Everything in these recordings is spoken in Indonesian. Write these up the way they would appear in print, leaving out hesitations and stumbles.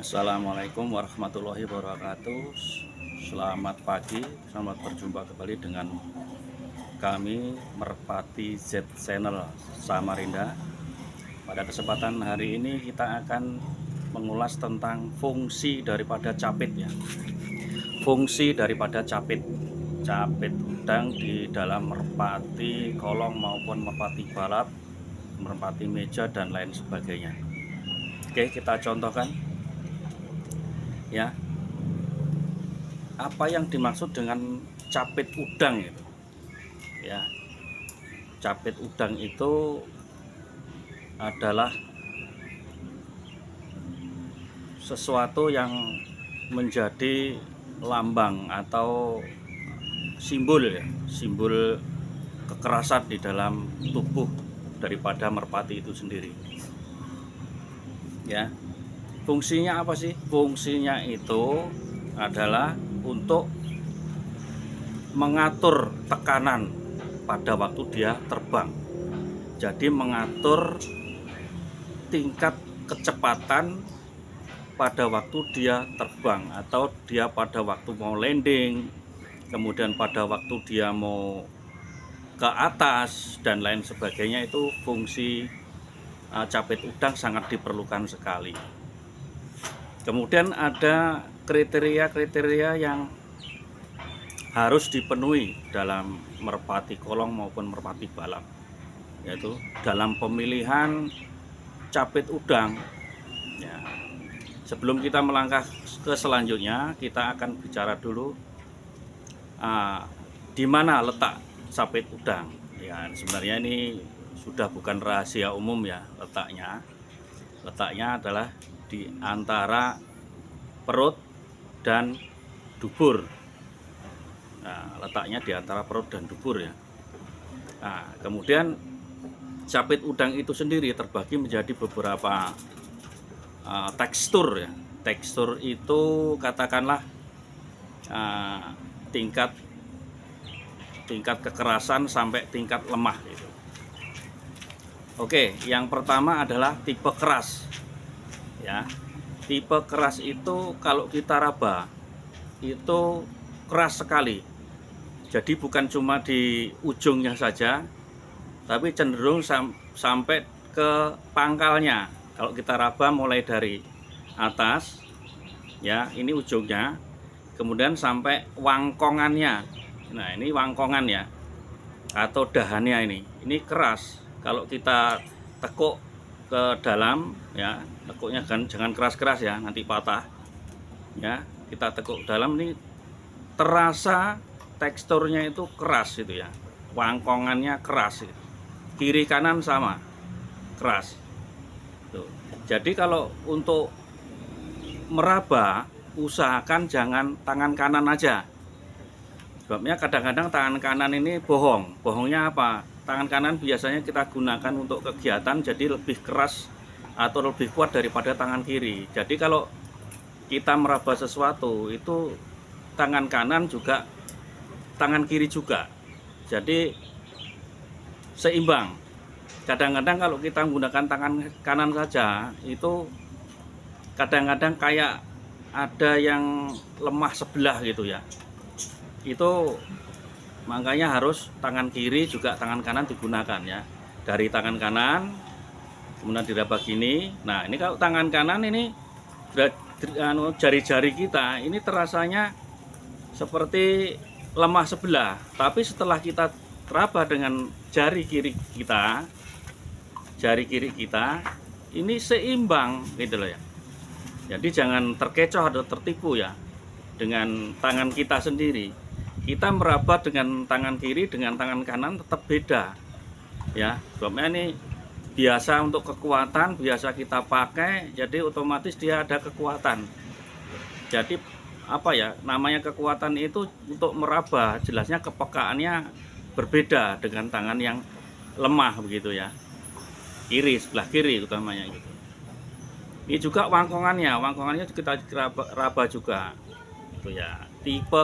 Assalamualaikum warahmatullahi wabarakatuh. Selamat pagi, selamat berjumpa kembali dengan kami Merpati Z Channel Samarinda. Pada kesempatan hari ini kita akan mengulas tentang fungsi daripada capit ya. Fungsi daripada capit udang di dalam merpati kolong maupun merpati balap, merpati meja dan lain sebagainya. Oke, kita contohkan ya. Apa yang dimaksud dengan capit udang itu ya. Capit udang itu adalah sesuatu yang menjadi lambang atau simbol ya, simbol kekerasan di dalam tubuh daripada merpati itu sendiri ya. Fungsinya apa sih? Fungsinya itu adalah untuk mengatur tekanan pada waktu dia terbang. Jadi mengatur tingkat kecepatan pada waktu dia terbang, atau dia pada waktu mau landing, kemudian pada waktu dia mau ke atas dan lain sebagainya. Itu fungsi capit udang sangat diperlukan sekali. Kemudian ada kriteria-kriteria yang harus dipenuhi dalam merpati kolong maupun merpati balap, yaitu dalam pemilihan capit udang ya. Sebelum kita melangkah ke selanjutnya, kita akan bicara dulu di mana letak capit udang ya. Sebenarnya ini sudah bukan rahasia umum ya. Letaknya adalah di antara perut dan dubur. Nah, letaknya di antara perut dan dubur ya. Nah, kemudian capit udang itu sendiri terbagi menjadi beberapa tekstur ya. Tekstur itu katakanlah tingkat kekerasan sampai tingkat lemah gitu. Oke, yang pertama adalah tipe keras ya. Tipe keras itu kalau kita raba itu keras sekali. Jadi bukan cuma di ujungnya saja, tapi cenderung sampai ke pangkalnya. Kalau kita raba mulai dari atas ya, ini ujungnya, kemudian sampai wangkongannya. Nah, ini wangkongan ya, atau dahannya ini keras. Kalau kita tekuk ke dalam ya, tekuknya jangan keras-keras ya, nanti patah ya. Kita tekuk dalam, ini terasa teksturnya itu keras itu ya, wangkongannya keras itu. Kiri kanan sama keras tuh. Jadi kalau untuk meraba, usahakan jangan tangan kanan aja. Sebabnya kadang-kadang tangan kanan ini bohongnya apa? Tangan kanan biasanya kita gunakan untuk kegiatan, jadi lebih keras atau lebih kuat daripada tangan kiri. Jadi kalau kita meraba sesuatu itu tangan kanan juga, tangan kiri juga, jadi seimbang. Kadang-kadang kalau kita menggunakan tangan kanan saja, itu kadang-kadang kayak ada yang lemah sebelah gitu ya. Itu makanya harus tangan kiri juga tangan kanan digunakan ya. Dari tangan kanan kemudian diraba gini. Nah, ini kalau tangan kanan ini jari-jari kita ini terasanya seperti lemah sebelah, tapi setelah kita raba dengan jari kiri kita ini seimbang gitu loh ya. Jadi jangan terkecoh atau tertipu ya dengan tangan kita sendiri. Kita meraba dengan tangan kiri dengan tangan kanan tetap beda ya. Sebabnya ini biasa untuk kekuatan, biasa kita pakai, jadi otomatis dia ada kekuatan. Jadi apa ya, namanya kekuatan itu untuk meraba, jelasnya kepekaannya berbeda dengan tangan yang lemah begitu ya, sebelah kiri utamanya gitu. Ini juga wangkongannya kita raba juga itu ya. Tipe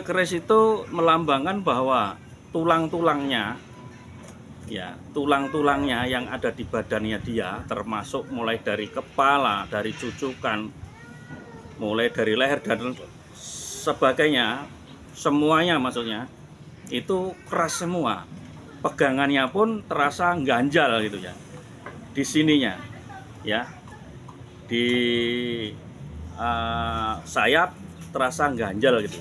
keras itu melambangkan bahwa tulang-tulangnya ya, tulang-tulangnya yang ada di badannya dia, termasuk mulai dari kepala, dari cucukan, mulai dari leher dan sebagainya, semuanya maksudnya itu keras semua. Pegangannya pun terasa ganjal gitu ya, di sininya ya, di sayap terasa ganjal gitu,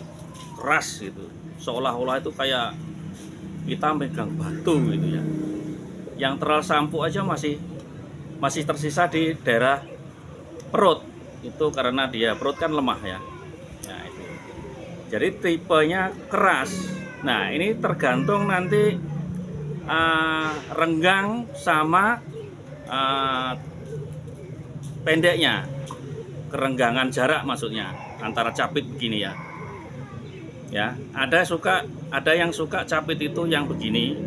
keras gitu, seolah-olah itu kayak kita megang batu gitu ya. Yang tersampu aja masih tersisa di daerah perut, itu karena dia perut kan lemah ya. Nah, itu. Jadi tipenya keras. Nah, ini tergantung nanti renggang sama pendeknya, kerenggangan jarak maksudnya antara capit begini ya. Ya, ada yang suka capit itu yang begini,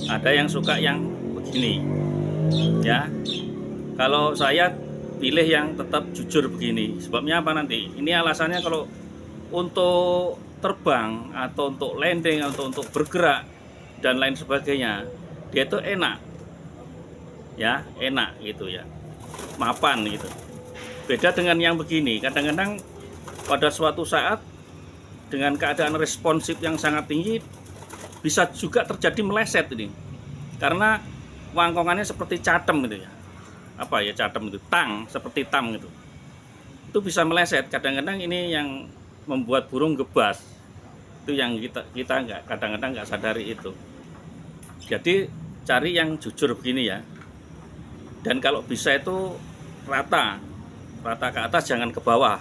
ada yang suka yang begini. Ya. Kalau saya pilih yang tetap jujur begini. Sebabnya apa nanti? Ini alasannya kalau untuk terbang atau untuk landing atau untuk bergerak dan lain sebagainya, dia itu enak. Ya, enak gitu ya. Mapan gitu. Beda dengan yang begini. Kadang-kadang pada suatu saat dengan keadaan responsif yang sangat tinggi bisa juga terjadi meleset ini, karena wangkongannya seperti catem gitu ya, apa ya catem itu, tang, seperti tam gitu, itu bisa meleset. Kadang-kadang ini yang membuat burung gebas, itu yang kita nggak, kadang-kadang nggak sadari itu. Jadi cari yang jujur begini ya, dan kalau bisa itu rata ke atas, jangan ke bawah,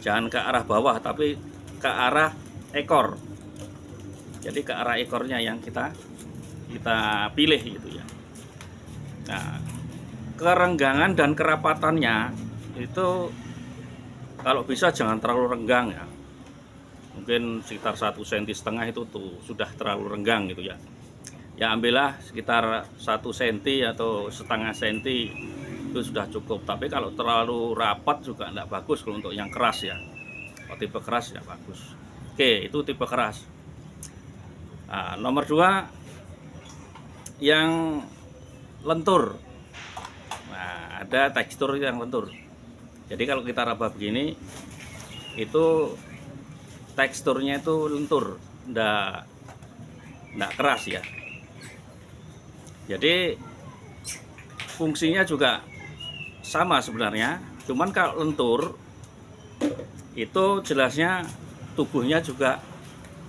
jangan ke arah bawah, tapi ke arah ekor. Jadi ke arah ekornya yang kita pilih gitu ya. Nah, kerenggangan dan kerapatannya itu kalau bisa jangan terlalu renggang ya. Mungkin sekitar 1,5 cm itu tuh sudah terlalu renggang gitu ya. Ya ambillah sekitar 1 cm atau setengah senti, itu sudah cukup. Tapi kalau terlalu rapat juga tidak bagus kalau untuk yang keras ya. Kalau tipe keras ya bagus. Oke, itu tipe keras. Nah, nomor 2 yang lentur. Nah, ada tekstur yang lentur. Jadi kalau kita raba begini, itu teksturnya itu lentur, ndak keras ya. Jadi fungsinya juga sama sebenarnya, cuman kalau lentur itu jelasnya tubuhnya juga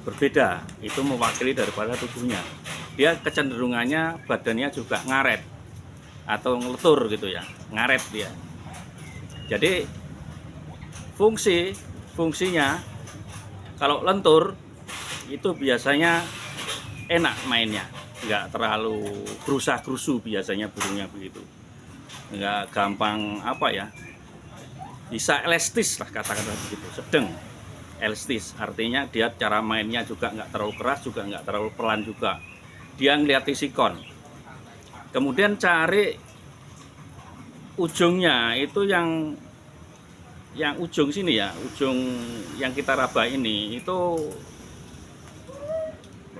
berbeda, itu mewakili daripada tubuhnya. Dia kecenderungannya badannya juga ngaret atau ngeletur gitu ya, ngaret dia. Jadi fungsinya kalau lentur itu biasanya enak mainnya, nggak terlalu gerusa-gerusu, biasanya burungnya begitu, nggak gampang apa ya, bisa elastis lah kata-kata begitu, sedang elastis, artinya dia cara mainnya juga nggak terlalu keras, juga nggak terlalu pelan juga. Dia ngeliat sikon, kemudian cari ujungnya itu yang ujung sini ya, ujung yang kita raba ini itu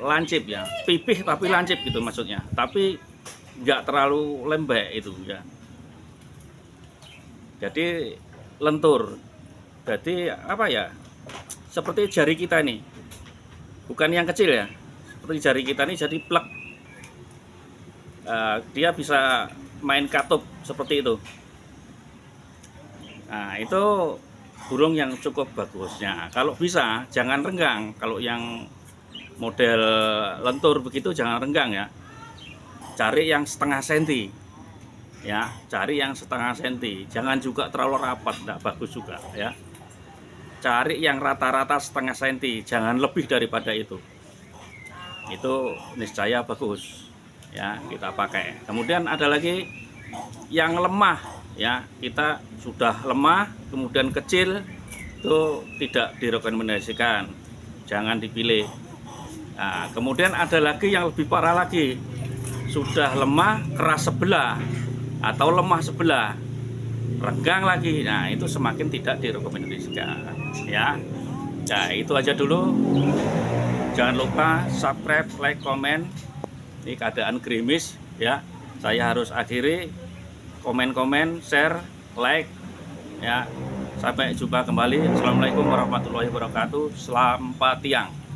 lancip ya, pipih tapi lancip gitu maksudnya, tapi nggak terlalu lembek itu ya. Jadi lentur, jadi apa ya, seperti jari kita ini, bukan yang kecil ya, seperti jari kita ini, jadi plek. Dia bisa main katup seperti itu. Nah, itu burung yang cukup bagusnya. Kalau bisa jangan renggang. Kalau yang model lentur begitu jangan renggang ya. Cari yang setengah senti. Ya, cari yang setengah senti. Jangan juga terlalu rapat, tidak bagus juga ya. Cari yang rata-rata setengah senti, jangan lebih daripada itu. Itu niscaya bagus ya, kita pakai. Kemudian ada lagi yang lemah ya, kita sudah lemah kemudian kecil, itu tidak direkomendasikan, jangan dipilih. Nah, kemudian ada lagi yang lebih parah lagi, sudah lemah keras sebelah atau lemah sebelah, renggang lagi. Nah, itu semakin tidak direkomendasikan ya. Nah, itu aja dulu. Jangan lupa subscribe, like, komen Ini keadaan gerimis ya. Saya harus akhiri. Komen-komen, share, like ya. Sampai jumpa kembali. Assalamualaikum warahmatullahi wabarakatuh. Selamat siang.